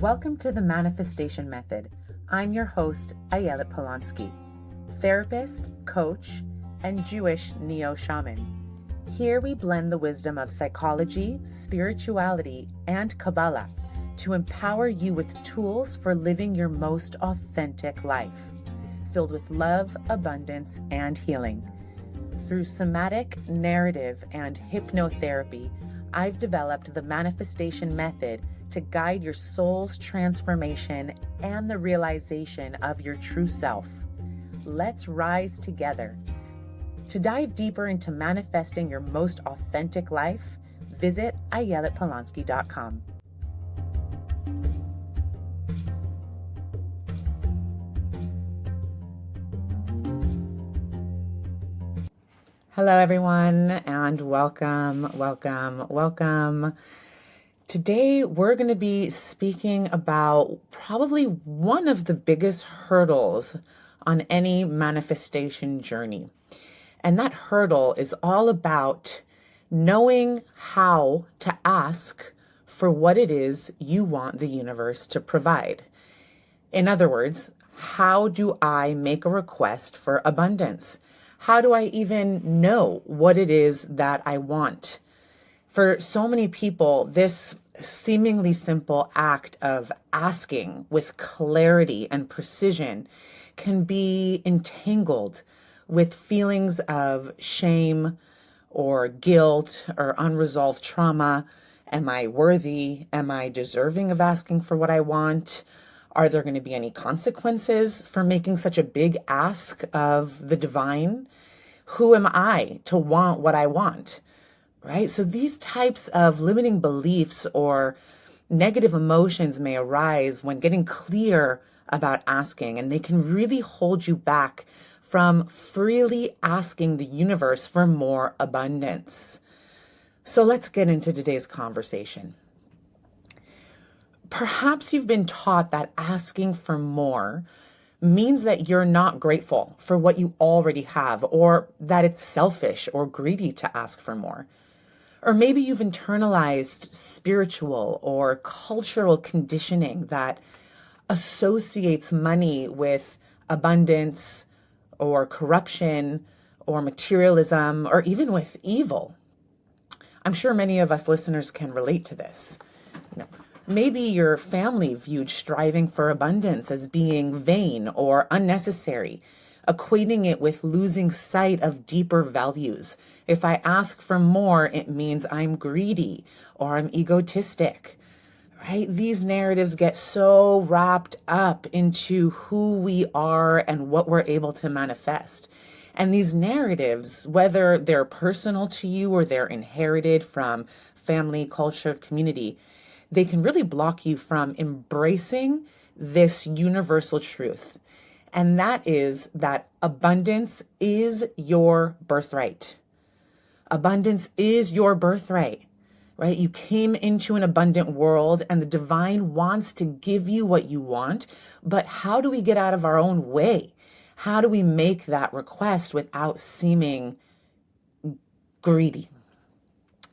Welcome to the Manifestation Method. I'm your host, Ayelet Polonsky, therapist, coach, and Jewish neo-shaman. Here we blend the wisdom of psychology, spirituality, and Kabbalah to empower you with tools for living your most authentic life, filled with love, abundance, and healing. Through somatic, narrative, and hypnotherapy, I've developed the Manifestation Method to guide your soul's transformation and the realization of your true self. Let's rise together. To dive deeper into manifesting your most authentic life, visit ayeletpolonsky.com. Hello, everyone, and welcome. Today, we're going to be speaking about probably one of the biggest hurdles on any manifestation journey. And that hurdle is all about knowing how to ask for what it is you want the universe to provide. In other words, how do I make a request for abundance? How do I even know what it is that I want? For so many people, this seemingly simple act of asking with clarity and precision can be entangled with feelings of shame or guilt or unresolved trauma. Am I worthy? Am I deserving of asking for what I want? Are there going to be any consequences for making such a big ask of the divine? Who am I to want what I want? Right? So these types of limiting beliefs or negative emotions may arise when getting clear about asking, and they can really hold you back from freely asking the universe for more abundance. So let's get into today's conversation. Perhaps you've been taught that asking for more means that you're not grateful for what you already have, or that it's selfish or greedy to ask for more. Or maybe you've internalized spiritual or cultural conditioning that associates money with abundance or corruption or materialism or even with evil. I'm sure many of us listeners can relate to this. Maybe your family viewed striving for abundance as being vain or unnecessary, equating it with losing sight of deeper values. If I ask for more, it means I'm greedy or I'm egotistic, right? These narratives get so wrapped up into who we are and what we're able to manifest. And these narratives, whether they're personal to you or they're inherited from family, culture, community, they can really block you from embracing this universal truth. And that is that abundance is your birthright. Abundance is your birthright, right? You came into an abundant world and the divine wants to give you what you want. But how do we get out of our own way? How do we make that request without seeming greedy?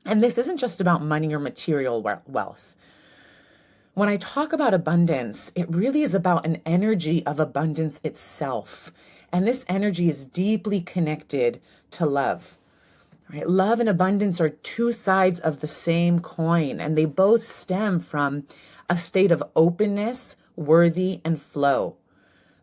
And this isn't just about money or material wealth. When I talk about abundance, it really is about an energy of abundance itself. And this energy is deeply connected to love. Right? Love and abundance are two sides of the same coin, and they both stem from a state of openness, worthy, and flow.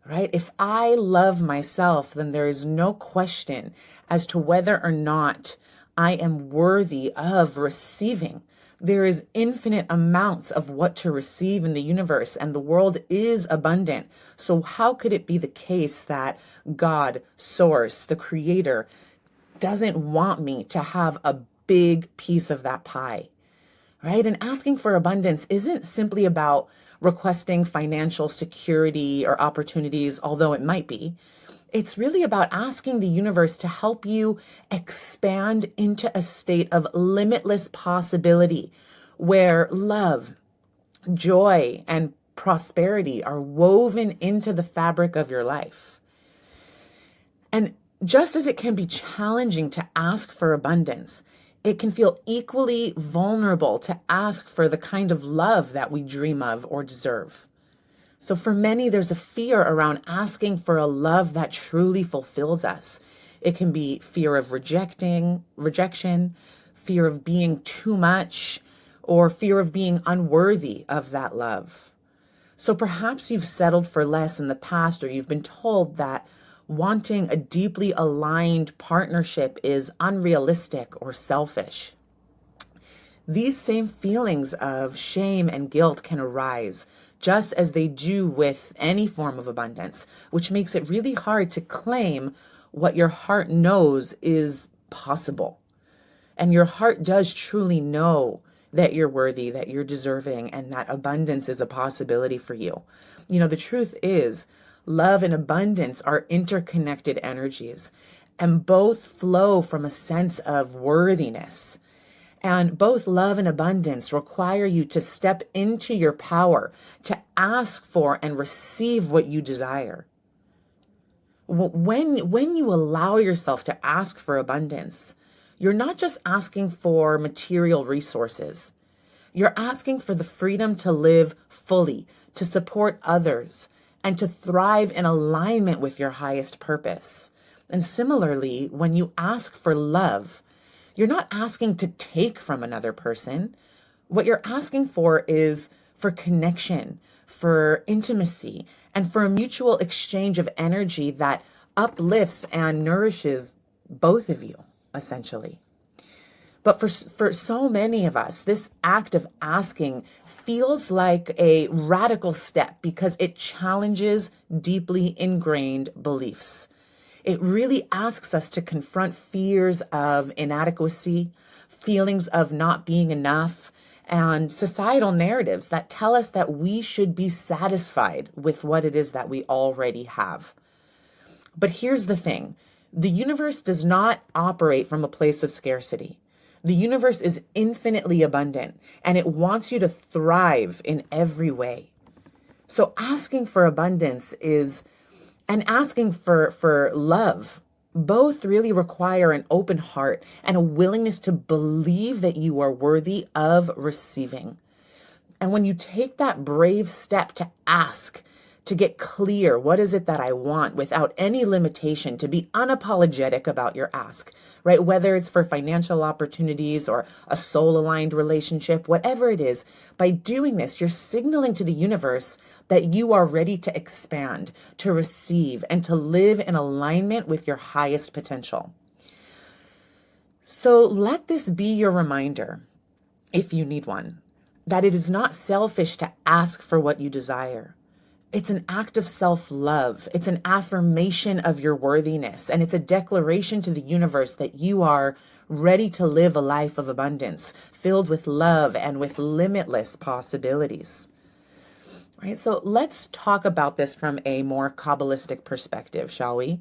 Right? If I love myself, then there is no question as to whether or not I am worthy of receiving. There is infinite amounts of what to receive in the universe, and the world is abundant. So how could it be the case that God, Source, the Creator, doesn't want me to have a big piece of that pie? Right? And asking for abundance isn't simply about requesting financial security or opportunities, although it might be. It's really about asking the universe to help you expand into a state of limitless possibility where love, joy, and prosperity are woven into the fabric of your life. And just as it can be challenging to ask for abundance, it can feel equally vulnerable to ask for the kind of love that we dream of or deserve. So for many, there's a fear around asking for a love that truly fulfills us. It can be fear of rejection, fear of being too much, or fear of being unworthy of that love. So perhaps you've settled for less in the past, or you've been told that wanting a deeply aligned partnership is unrealistic or selfish. These same feelings of shame and guilt can arise, just as they do with any form of abundance, which makes it really hard to claim what your heart knows is possible. And your heart does truly know that you're worthy, that you're deserving, and that abundance is a possibility for you. The truth is, love and abundance are interconnected energies, and both flow from a sense of worthiness. And both love and abundance require you to step into your power, to ask for and receive what you desire. When you allow yourself to ask for abundance, you're not just asking for material resources. You're asking for the freedom to live fully, to support others, and to thrive in alignment with your highest purpose. And similarly, when you ask for love, you're not asking to take from another person. What you're asking for is for connection, for intimacy, and for a mutual exchange of energy that uplifts and nourishes both of you, essentially. But for so many of us, this act of asking feels like a radical step because it challenges deeply ingrained beliefs. It really asks us to confront fears of inadequacy, feelings of not being enough, and societal narratives that tell us that we should be satisfied with what it is that we already have. But here's the thing. The universe does not operate from a place of scarcity. The universe is infinitely abundant, and it wants you to thrive in every way. So asking for abundance and asking for love both really require an open heart and a willingness to believe that you are worthy of receiving. And when you take that brave step to ask, to get clear, what is it that I want without any limitation, to be unapologetic about your ask, right? Whether it's for financial opportunities or a soul-aligned relationship, whatever it is, by doing this, you're signaling to the universe that you are ready to expand, to receive, and to live in alignment with your highest potential. So let this be your reminder, if you need one, that it is not selfish to ask for what you desire. It's an act of self-love. It's an affirmation of your worthiness. And it's a declaration to the universe that you are ready to live a life of abundance, filled with love and with limitless possibilities. Right? So let's talk about this from a more Kabbalistic perspective, shall we?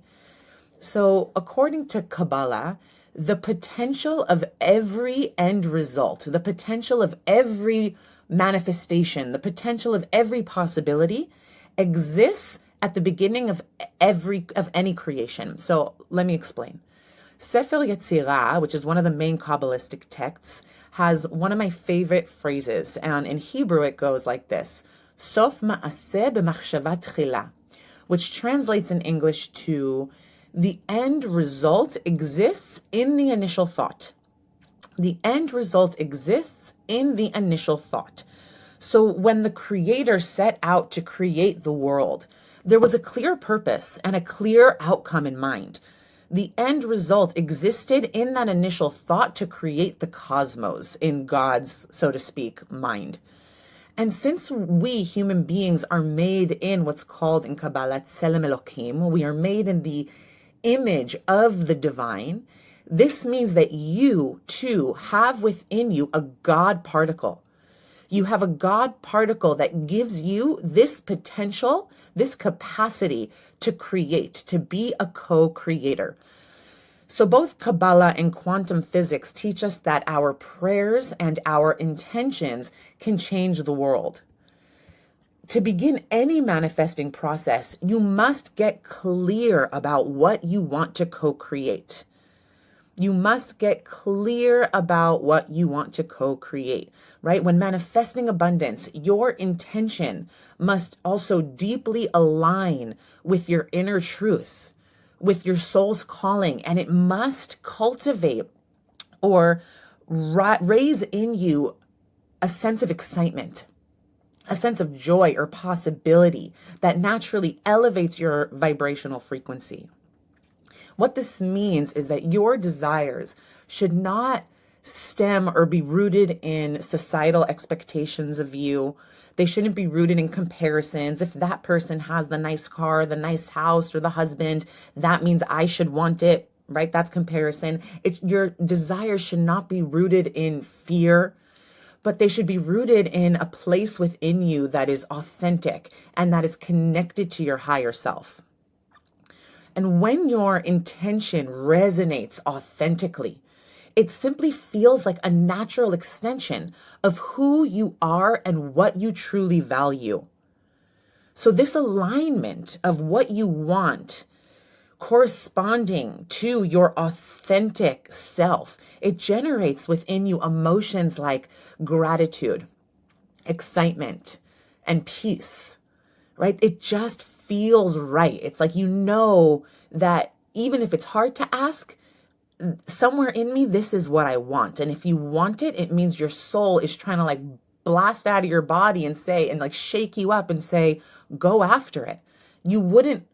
So according to Kabbalah, the potential of every end result, the potential of every manifestation, the potential of every possibility exists at the beginning of any creation. So let me explain. Sefer Yetzirah, which is one of the main Kabbalistic texts, has one of my favorite phrases, and in Hebrew it goes like this: Sof ma'aseh b'machshava tchila, which translates in English to the end result exists in the initial thought. The end result exists in the initial thought. So when the Creator set out to create the world, there was a clear purpose and a clear outcome in mind. The end result existed in that initial thought to create the cosmos in God's, so to speak, mind. And since we human beings are made in what's called in Kabbalah Tselem Elokim, we are made in the image of the divine, this means that you too have within you a God particle. You have a God particle that gives you this potential, this capacity to create, to be a co-creator. So both Kabbalah and quantum physics teach us that our prayers and our intentions can change the world. To begin any manifesting process, you must get clear about what you want to co-create. You must get clear about what you want to co-create, right? When manifesting abundance, your intention must also deeply align with your inner truth, with your soul's calling, and it must cultivate or raise in you a sense of excitement, a sense of joy or possibility that naturally elevates your vibrational frequency. What this means is that your desires should not stem or be rooted in societal expectations of you. They shouldn't be rooted in comparisons. If that person has the nice car, the nice house, or the husband, that means I should want it, right? That's comparison. Your desires should not be rooted in fear, but they should be rooted in a place within you that is authentic and that is connected to your higher self. And when your intention resonates authentically, it simply feels like a natural extension of who you are and what you truly value. So this alignment of what you want corresponding to your authentic self, it generates within you emotions like gratitude, excitement, and peace, right? It just feels right. It's like, you know, that even if it's hard to ask, somewhere in me, this is what I want. And if you want it, it means your soul is trying to like blast out of your body and say, and like shake you up and say, go after it. You wouldn't,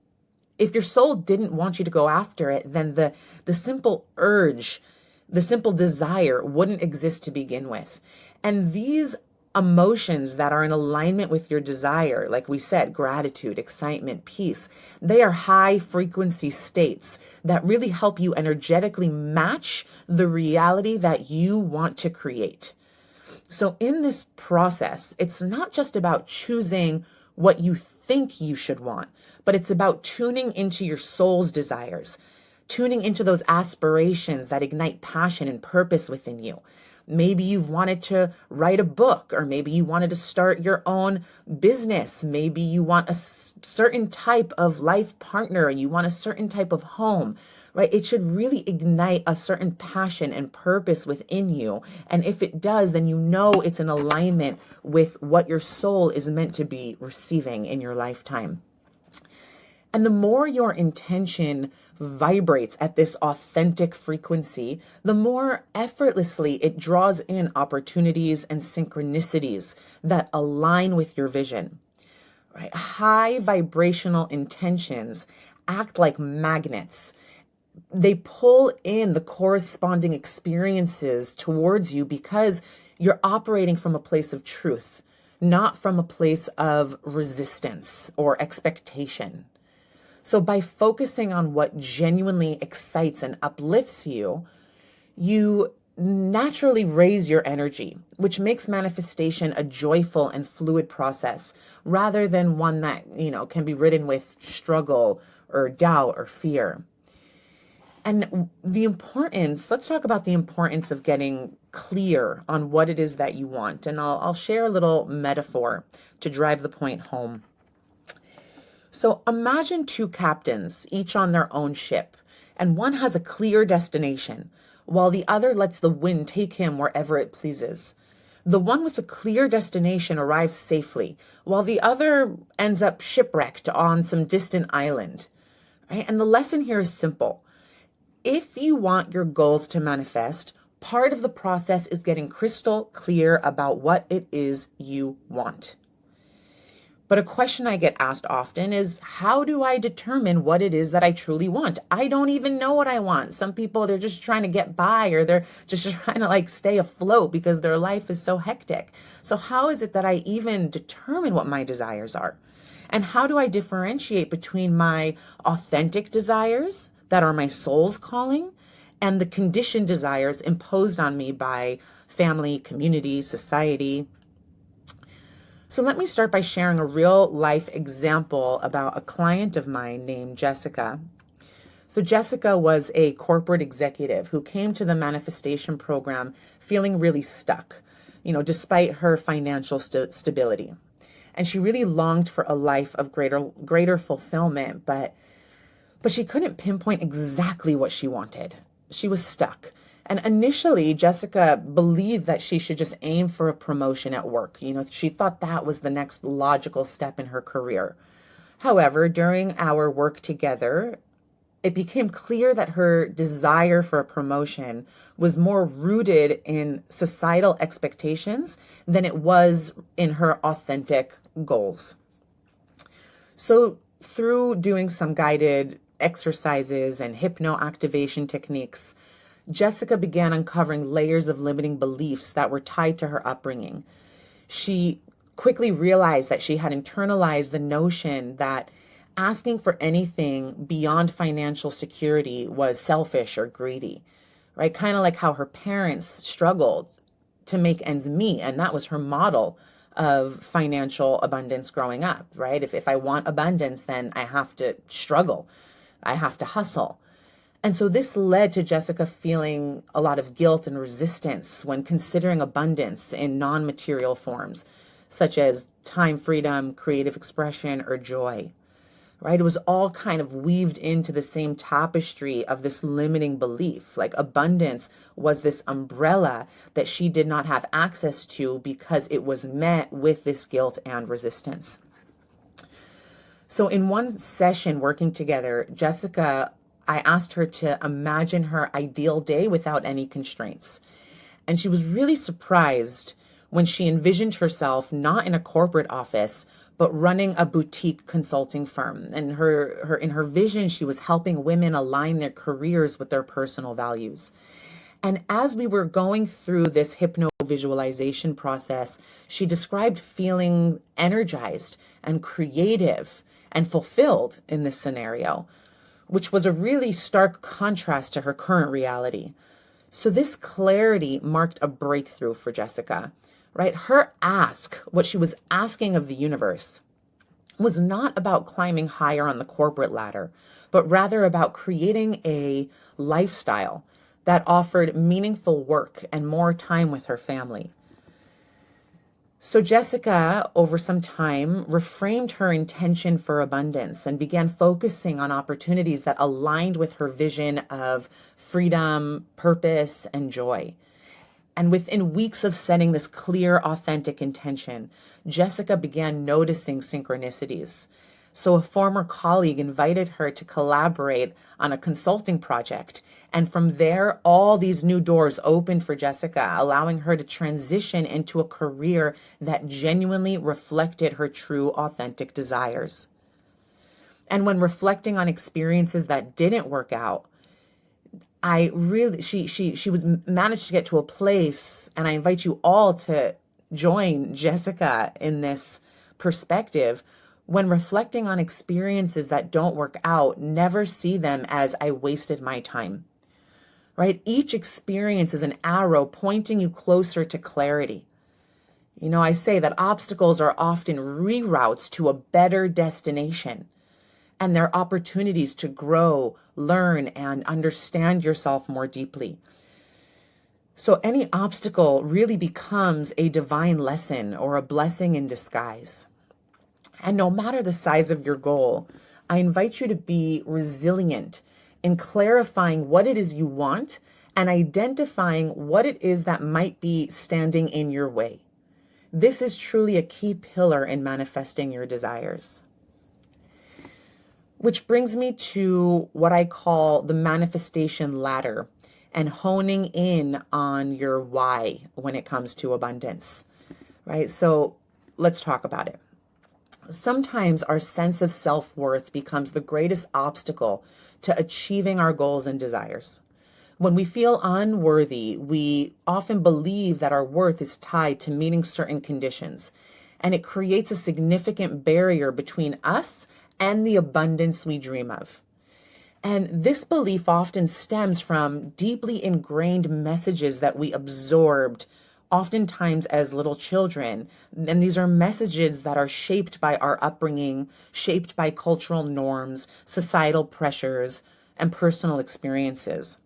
if your soul didn't want you to go after it, then the simple urge, the simple desire wouldn't exist to begin with. And these emotions that are in alignment with your desire, like we said, gratitude, excitement, peace, they are high frequency states that really help you energetically match the reality that you want to create. So in this process, it's not just about choosing what you think you should want, but it's about tuning into your soul's desires, tuning into those aspirations that ignite passion and purpose within you. Maybe you've wanted to write a book, or maybe you wanted to start your own business. Maybe you want a certain type of life partner, and you want a certain type of home, right? It should really ignite a certain passion and purpose within you. And if it does, then you know it's in alignment with what your soul is meant to be receiving in your lifetime. And the more your intention vibrates at this authentic frequency, the more effortlessly it draws in opportunities and synchronicities that align with your vision. Right? High vibrational intentions act like magnets. They pull in the corresponding experiences towards you because you're operating from a place of truth, not from a place of resistance or expectation. So by focusing on what genuinely excites and uplifts you, you naturally raise your energy, which makes manifestation a joyful and fluid process rather than one that, can be ridden with struggle or doubt or fear. And let's talk about the importance of getting clear on what it is that you want. And I'll share a little metaphor to drive the point home. So imagine two captains, each on their own ship, and one has a clear destination, while the other lets the wind take him wherever it pleases. The one with the clear destination arrives safely, while the other ends up shipwrecked on some distant island. Right? And the lesson here is simple. If you want your goals to manifest, part of the process is getting crystal clear about what it is you want. But a question I get asked often is, how do I determine what it is that I truly want? I don't even know what I want. Some people, they're just trying to get by, or they're just trying to stay afloat because their life is so hectic. So how is it that I even determine what my desires are? And how do I differentiate between my authentic desires that are my soul's calling and the conditioned desires imposed on me by family, community, society? So let me start by sharing a real life example about a client of mine named Jessica. So Jessica was a corporate executive who came to the manifestation program feeling really stuck, despite her financial stability. And she really longed for a life of greater fulfillment, but she couldn't pinpoint exactly what she wanted. she was stuck. And initially, Jessica believed that she should just aim for a promotion at work. She thought that was the next logical step in her career. However, during our work together, it became clear that her desire for a promotion was more rooted in societal expectations than it was in her authentic goals. So, through doing some guided exercises and hypnoactivation techniques, Jessica began uncovering layers of limiting beliefs that were tied to her upbringing. She quickly realized that she had internalized the notion that asking for anything beyond financial security was selfish or greedy, right? Kind of like how her parents struggled to make ends meet, and that was her model of financial abundance growing up, right? If I want abundance, then I have to struggle. I have to hustle. And so this led to Jessica feeling a lot of guilt and resistance when considering abundance in non-material forms, such as time freedom, creative expression, or joy, right? It was all kind of weaved into the same tapestry of this limiting belief. Like abundance was this umbrella that she did not have access to because it was met with this guilt and resistance. So in one session working together, I asked her to imagine her ideal day without any constraints. And she was really surprised when she envisioned herself not in a corporate office, but running a boutique consulting firm. And in her vision, she was helping women align their careers with their personal values. And as we were going through this hypno visualization process, she described feeling energized and creative and fulfilled in this scenario, which was a really stark contrast to her current reality. So this clarity marked a breakthrough for Jessica, right? What she was asking of the universe, was not about climbing higher on the corporate ladder, but rather about creating a lifestyle that offered meaningful work and more time with her family. So Jessica, over some time, reframed her intention for abundance and began focusing on opportunities that aligned with her vision of freedom, purpose, and joy. And within weeks of setting this clear, authentic intention, Jessica began noticing synchronicities. So a former colleague invited her to collaborate on a consulting project. And from there, all these new doors opened for Jessica, allowing her to transition into a career that genuinely reflected her true, authentic desires. And when reflecting on experiences that didn't work out, she was managed to get to a place, and I invite you all to join Jessica in this perspective. When reflecting on experiences that don't work out, never see them as I wasted my time, right? Each experience is an arrow pointing you closer to clarity. I say that obstacles are often reroutes to a better destination, and they're opportunities to grow, learn, and understand yourself more deeply. So any obstacle really becomes a divine lesson or a blessing in disguise. And no matter the size of your goal, I invite you to be resilient in clarifying what it is you want and identifying what it is that might be standing in your way. This is truly a key pillar in manifesting your desires. Which brings me to what I call the manifestation ladder and honing in on your why when it comes to abundance, right? So let's talk about it. Sometimes our sense of self-worth becomes the greatest obstacle to achieving our goals and desires. When we feel unworthy, we often believe that our worth is tied to meeting certain conditions, and it creates a significant barrier between us and the abundance we dream of. And this belief often stems from deeply ingrained messages that we absorbed oftentimes as little children. And these are messages that are shaped by our upbringing, shaped by cultural norms, societal pressures, and personal experiences.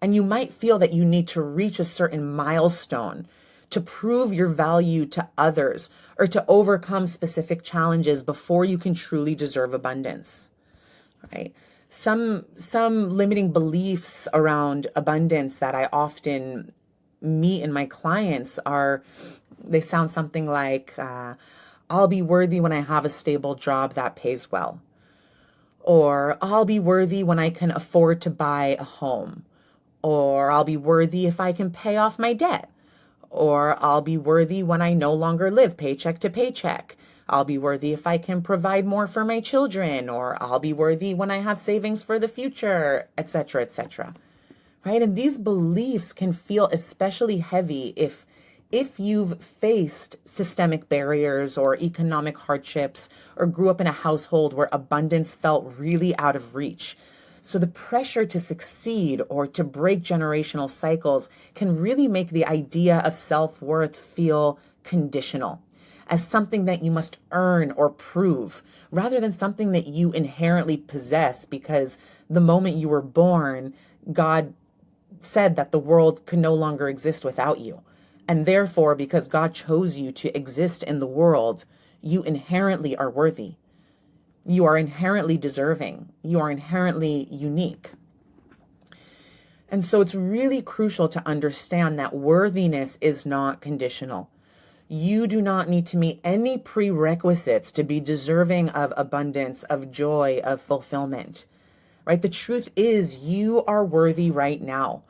And you might feel that you need to reach a certain milestone to prove your value to others or to overcome specific challenges before you can truly deserve abundance, right? Some limiting beliefs around abundance that I often meet in my clients are, they sound something like, I'll be worthy when I have a stable job that pays well. Or I'll be worthy when I can afford to buy a home. Or I'll be worthy if I can pay off my debt. Or I'll be worthy when I no longer live paycheck to paycheck. I'll be worthy if I can provide more for my children. Or I'll be worthy when I have savings for the future, etc., etc. Right? And these beliefs can feel especially heavy if you've faced systemic barriers or economic hardships, or grew up in a household where abundance felt really out of reach. So the pressure to succeed or to break generational cycles can really make the idea of self-worth feel conditional, as something that you must earn or prove, rather than something that you inherently possess because the moment you were born, God said that the world could no longer exist without you. And therefore, because God chose you to exist in the world, you inherently are worthy. You are inherently deserving. You are inherently unique. And so it's really crucial to understand that worthiness is not conditional. You do not need to meet any prerequisites to be deserving of abundance, of joy, of fulfillment, right? The truth is you are worthy right now.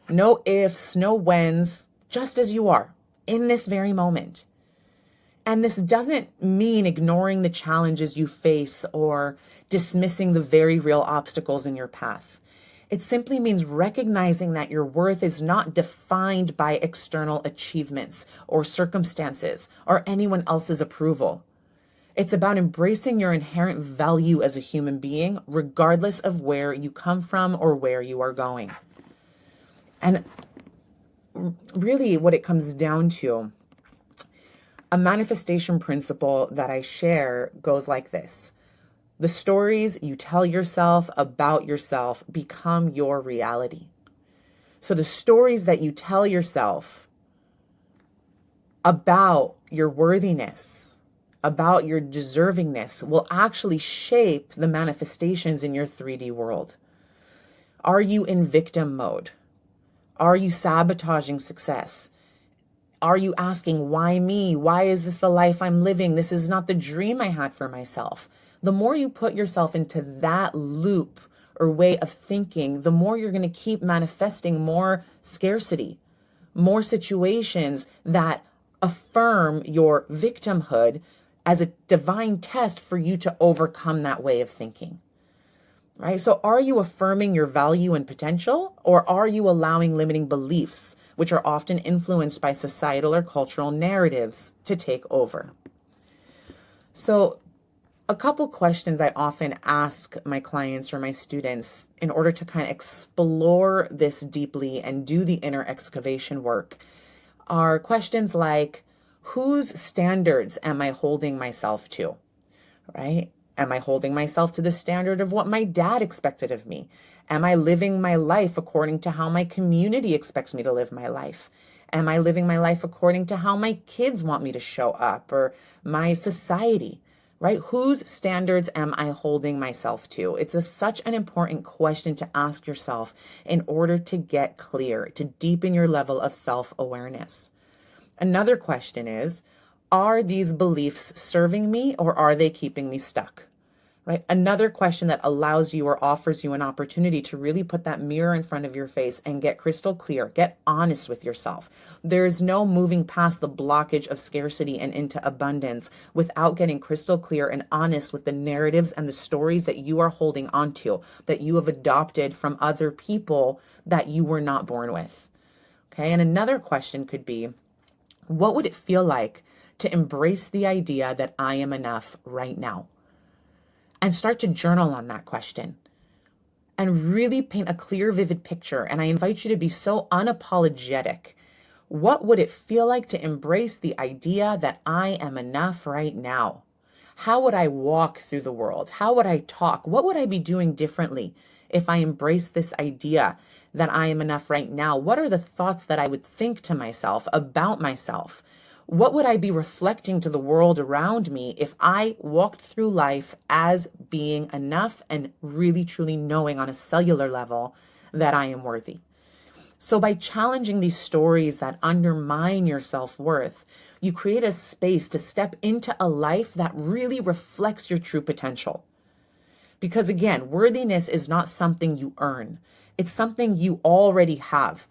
No ifs, no whens, just as you are in this very moment. And this doesn't mean ignoring the challenges you face or dismissing the very real obstacles in your path. It simply means recognizing that your worth is not defined by external achievements or circumstances or anyone else's approval. It's about embracing your inherent value as a human being, regardless of where you come from or where you are going. And really what it comes down to, a manifestation principle that I share goes like this. The stories you tell yourself about yourself become your reality. So the stories that you tell yourself about your worthiness, about your deservingness, will actually shape the manifestations in your 3D world. Are you in victim mode? Are you sabotaging success? Are you asking, why me? Why is this the life I'm living? This is not the dream I had for myself. The more you put yourself into that loop or way of thinking, the more you're going to keep manifesting more scarcity, more situations that affirm your victimhood as a divine test for you to overcome that way of thinking. Right? So are you affirming your value and potential, or are you allowing limiting beliefs, which are often influenced by societal or cultural narratives, to take over? So a couple questions I often ask my clients or my students in order to kind of explore this deeply and do the inner excavation work are questions like, whose standards am I holding myself to? Right? Am I holding myself to the standard of what my dad expected of me? Am I living my life according to how my community expects me to live my life? Am I living my life according to how my kids want me to show up, or my society, right? Whose standards am I holding myself to? It's such an important question to ask yourself in order to get clear, to deepen your level of self-awareness. Another question is, are these beliefs serving me, or are they keeping me stuck? Right? Another question that allows you or offers you an opportunity to really put that mirror in front of your face and get crystal clear, get honest with yourself. There's no moving past the blockage of scarcity and into abundance without getting crystal clear and honest with the narratives and the stories that you are holding onto, that you have adopted from other people that you were not born with. Okay. And another question could be, what would it feel like to embrace the idea that I am enough right now? And start to journal on that question and really paint a clear, vivid picture. And I invite you to be so unapologetic. What would it feel like to embrace the idea that I am enough right now? How would I walk through the world? How would I talk? What would I be doing differently if I embrace this idea that I am enough right now? What are the thoughts that I would think to myself about myself? What would I be reflecting to the world around me if I walked through life as being enough and really truly knowing on a cellular level that I am worthy? So by challenging these stories that undermine your self-worth, you create a space to step into a life that really reflects your true potential. Because again, worthiness is not something you earn. It's something you already have.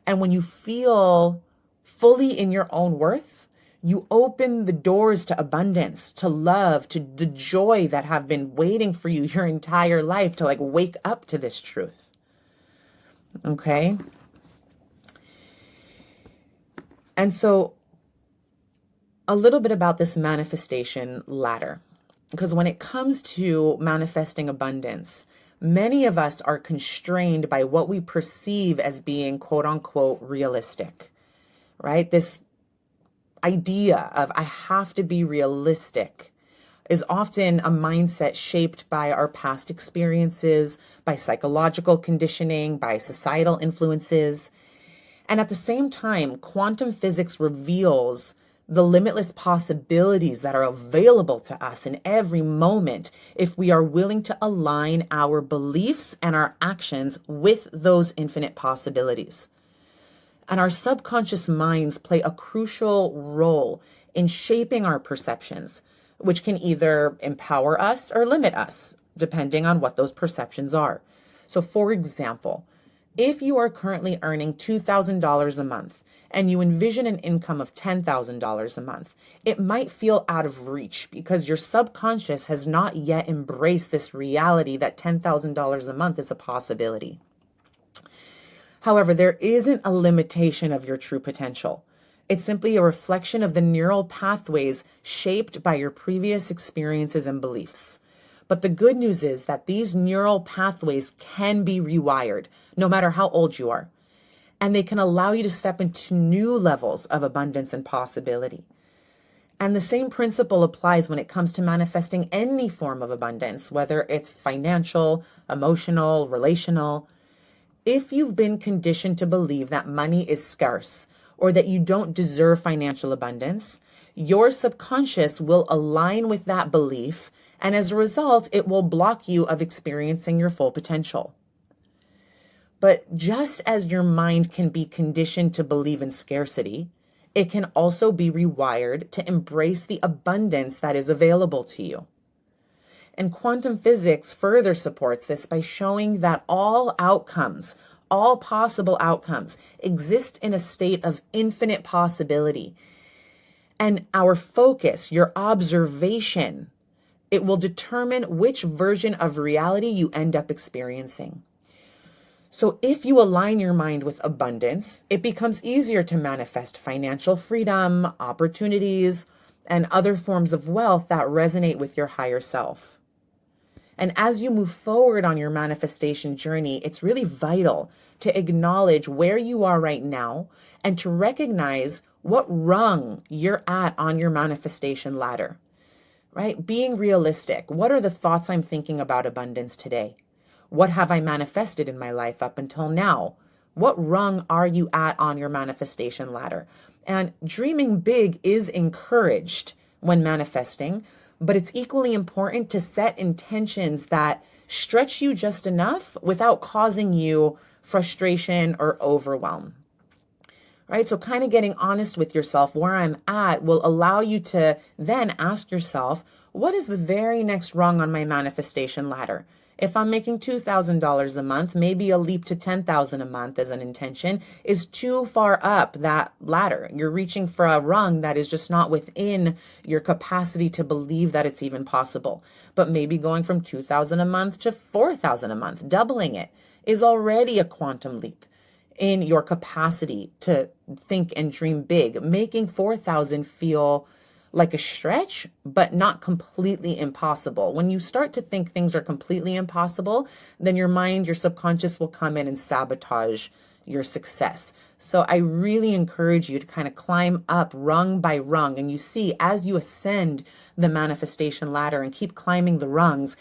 And when you feel fully in your own worth, you open the doors to abundance, to love, to the joy that have been waiting for you your entire life to wake up to this truth. Okay? And so a little bit about this manifestation ladder. Because when it comes to manifesting abundance, many of us are constrained by what we perceive as being quote unquote realistic, right? This idea of I have to be realistic is often a mindset shaped by our past experiences, by psychological conditioning, by societal influences. And at the same time, quantum physics reveals the limitless possibilities that are available to us in every moment if we are willing to align our beliefs and our actions with those infinite possibilities. And our subconscious minds play a crucial role in shaping our perceptions, which can either empower us or limit us, depending on what those perceptions are. So for example, if you are currently earning $2,000 a month and you envision an income of $10,000 a month, it might feel out of reach because your subconscious has not yet embraced this reality that $10,000 a month is a possibility. However, there isn't a limitation of your true potential. It's simply a reflection of the neural pathways shaped by your previous experiences and beliefs. But the good news is that these neural pathways can be rewired, no matter how old you are. And they can allow you to step into new levels of abundance and possibility. And the same principle applies when it comes to manifesting any form of abundance, whether it's financial, emotional, relational. If you've been conditioned to believe that money is scarce or that you don't deserve financial abundance, your subconscious will align with that belief, and as a result, it will block you of experiencing your full potential. But just as your mind can be conditioned to believe in scarcity, it can also be rewired to embrace the abundance that is available to you. And quantum physics further supports this by showing that all outcomes, all possible outcomes, exist in a state of infinite possibility. And our focus, your observation, it will determine which version of reality you end up experiencing. So if you align your mind with abundance, it becomes easier to manifest financial freedom, opportunities, and other forms of wealth that resonate with your higher self. And as you move forward on your manifestation journey, it's really vital to acknowledge where you are right now and to recognize what rung you're at on your manifestation ladder, right? Being realistic. What are the thoughts I'm thinking about abundance today? What have I manifested in my life up until now? What rung are you at on your manifestation ladder? And dreaming big is encouraged when manifesting, but it's equally important to set intentions that stretch you just enough without causing you frustration or overwhelm. Right? So kind of getting honest with yourself where I'm at will allow you to then ask yourself, what is the very next rung on my manifestation ladder? If I'm making $2,000 a month, maybe a leap to $10,000 a month as an intention is too far up that ladder. You're reaching for a rung that is just not within your capacity to believe that it's even possible. But maybe going from $2,000 a month to $4,000 a month, doubling it, is already a quantum leap in your capacity to think and dream big, making 4,000 feel like a stretch, but not completely impossible. When you start to think things are completely impossible, then your mind, your subconscious will come in and sabotage your success. So I really encourage you to kind of climb up rung by rung. And you see, as you ascend the manifestation ladder and keep climbing the rungs,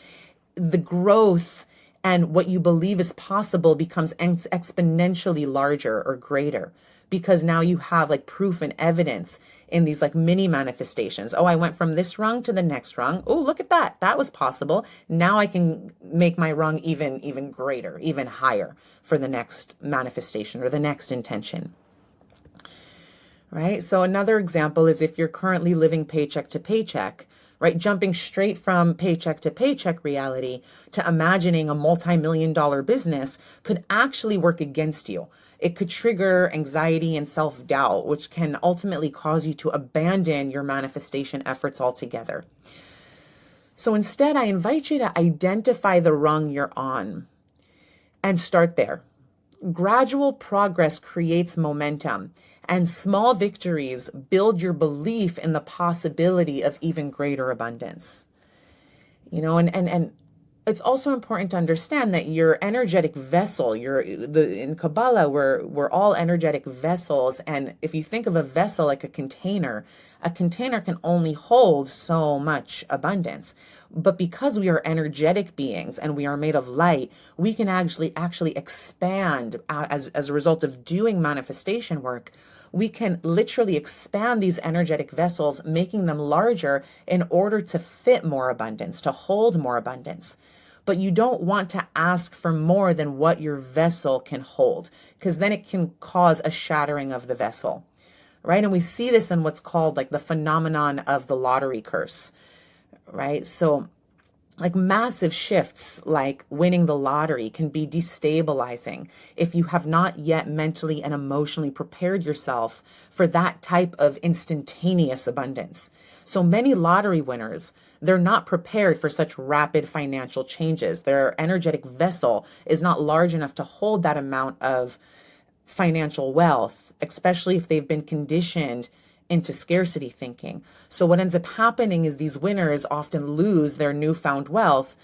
the growth And what you believe is possible becomes exponentially larger or greater, because now you have like proof and evidence in these like mini manifestations. Oh, I went from this rung to the next rung. Oh, look at that. That was possible. Now I can make my rung even greater, even higher for the next manifestation or the next intention. Right? So another example is if you're currently living paycheck to paycheck, right? Jumping straight from paycheck to paycheck reality to imagining a multi-million-dollar business could actually work against you. It could trigger anxiety and self-doubt, which can ultimately cause you to abandon your manifestation efforts altogether. So instead, I invite you to identify the rung you're on and start there. Gradual progress creates momentum, and small victories build your belief in the possibility of even greater abundance. And it's also important to understand that your energetic vessel, in Kabbalah, we're all energetic vessels. And if you think of a vessel like a container can only hold so much abundance. But because we are energetic beings and we are made of light, we can actually expand as a result of doing manifestation work. We can literally expand these energetic vessels, making them larger in order to fit more abundance, to hold more abundance. But you don't want to ask for more than what your vessel can hold, because then it can cause a shattering of the vessel, right? And we see this in what's called like the phenomenon of the lottery curse, right? So like massive shifts like winning the lottery can be destabilizing if you have not yet mentally and emotionally prepared yourself for that type of instantaneous abundance. So many lottery winners, they're not prepared for such rapid financial changes. Their energetic vessel is not large enough to hold that amount of financial wealth, especially if they've been conditioned into scarcity thinking. So what ends up happening is these winners often lose their newfound wealth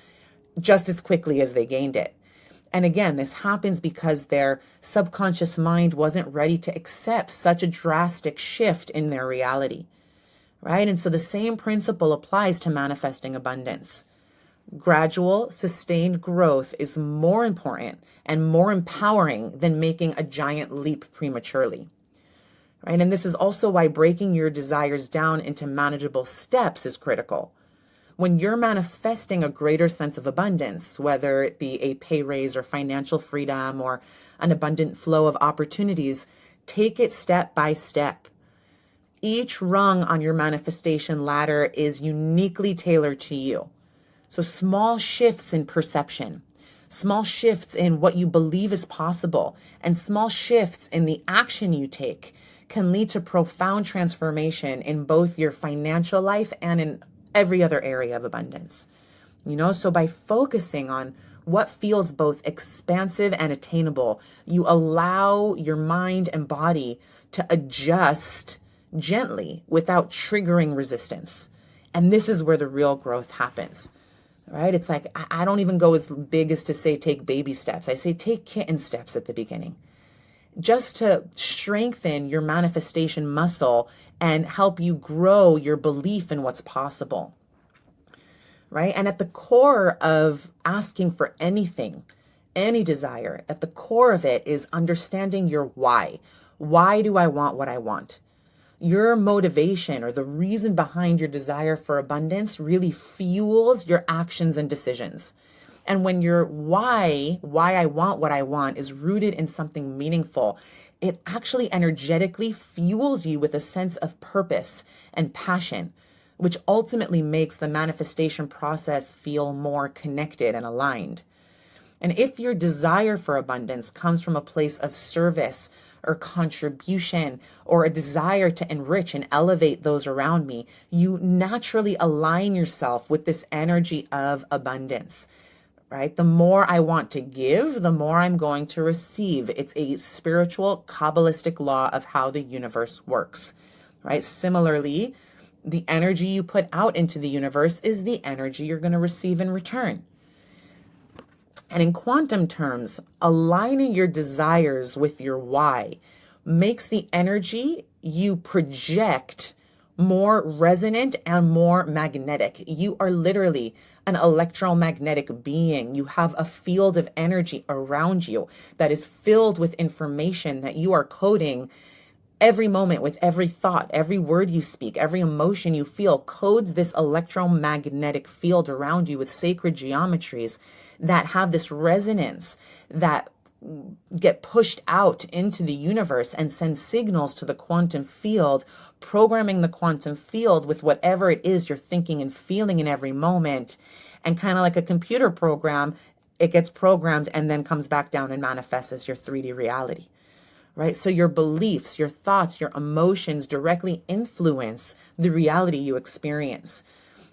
just as quickly as they gained it. And again, this happens because their subconscious mind wasn't ready to accept such a drastic shift in their reality, right? And so the same principle applies to manifesting abundance. Gradual, sustained growth is more important and more empowering than making a giant leap prematurely. Right? And this is also why breaking your desires down into manageable steps is critical. When you're manifesting a greater sense of abundance, whether it be a pay raise or financial freedom or an abundant flow of opportunities, take it step by step. Each rung on your manifestation ladder is uniquely tailored to you. So small shifts in perception, small shifts in what you believe is possible, and small shifts in the action you take can lead to profound transformation in both your financial life and in every other area of abundance. So by focusing on what feels both expansive and attainable, you allow your mind and body to adjust gently without triggering resistance. And this is where the real growth happens. Right? It's like, I don't even go as big as to say take baby steps. I say take kitten steps at the beginning, just to strengthen your manifestation muscle and help you grow your belief in what's possible, right? And at the core of asking for anything, any desire, at the core of it is understanding your why. Why do I want what I want? Your motivation or the reason behind your desire for abundance really fuels your actions and decisions. And when your why I want what I want is rooted in something meaningful, it actually energetically fuels you with a sense of purpose and passion, which ultimately makes the manifestation process feel more connected and aligned. And if your desire for abundance comes from a place of service or contribution or a desire to enrich and elevate those around me, you naturally align yourself with this energy of abundance. Right? The more I want to give, the more I'm going to receive. It's a spiritual, Kabbalistic law of how the universe works, right? Similarly, the energy you put out into the universe is the energy you're going to receive in return. And in quantum terms, aligning your desires with your why makes the energy you project more resonant and more magnetic. You are literally an electromagnetic being. You have a field of energy around you that is filled with information that you are coding every moment with every thought, every word you speak, every emotion you feel codes this electromagnetic field around you with sacred geometries that have this resonance that get pushed out into the universe and send signals to the quantum field, programming the quantum field with whatever it is you're thinking and feeling in every moment. And kind of like a computer program, it gets programmed and then comes back down and manifests as your 3D reality. Right? So your beliefs, your thoughts, your emotions directly influence the reality you experience.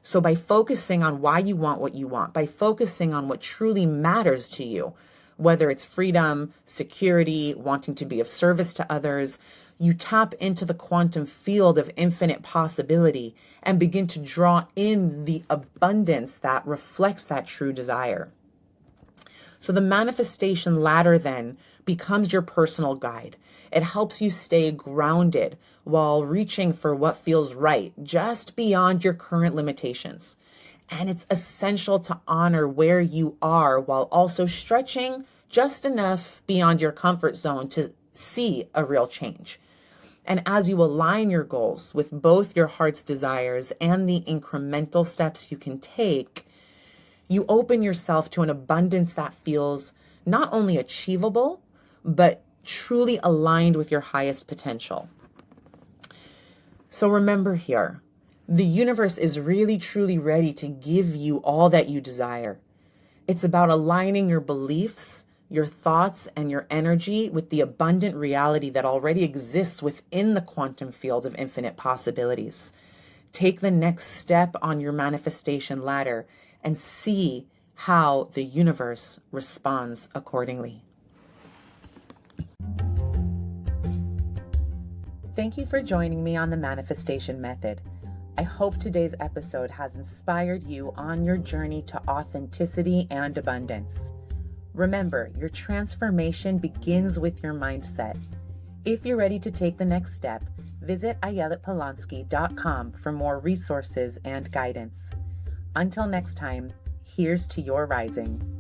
So by focusing on why you want what you want, by focusing on what truly matters to you, whether it's freedom, security, wanting to be of service to others, you tap into the quantum field of infinite possibility and begin to draw in the abundance that reflects that true desire. So the manifestation ladder then becomes your personal guide. It helps you stay grounded while reaching for what feels right, just beyond your current limitations. And it's essential to honor where you are while also stretching just enough beyond your comfort zone to see a real change. And as you align your goals with both your heart's desires and the incremental steps you can take, you open yourself to an abundance that feels not only achievable, but truly aligned with your highest potential. So remember here, the universe is really, truly ready to give you all that you desire. It's about aligning your beliefs, your thoughts, and your energy with the abundant reality that already exists within the quantum field of infinite possibilities. Take the next step on your manifestation ladder and see how the universe responds accordingly. Thank you for joining me on the manifestation method. I hope today's episode has inspired you on your journey to authenticity and abundance. Remember, your transformation begins with your mindset. If you're ready to take the next step, visit ayeletpolonsky.com for more resources and guidance. Until next time, here's to your rising.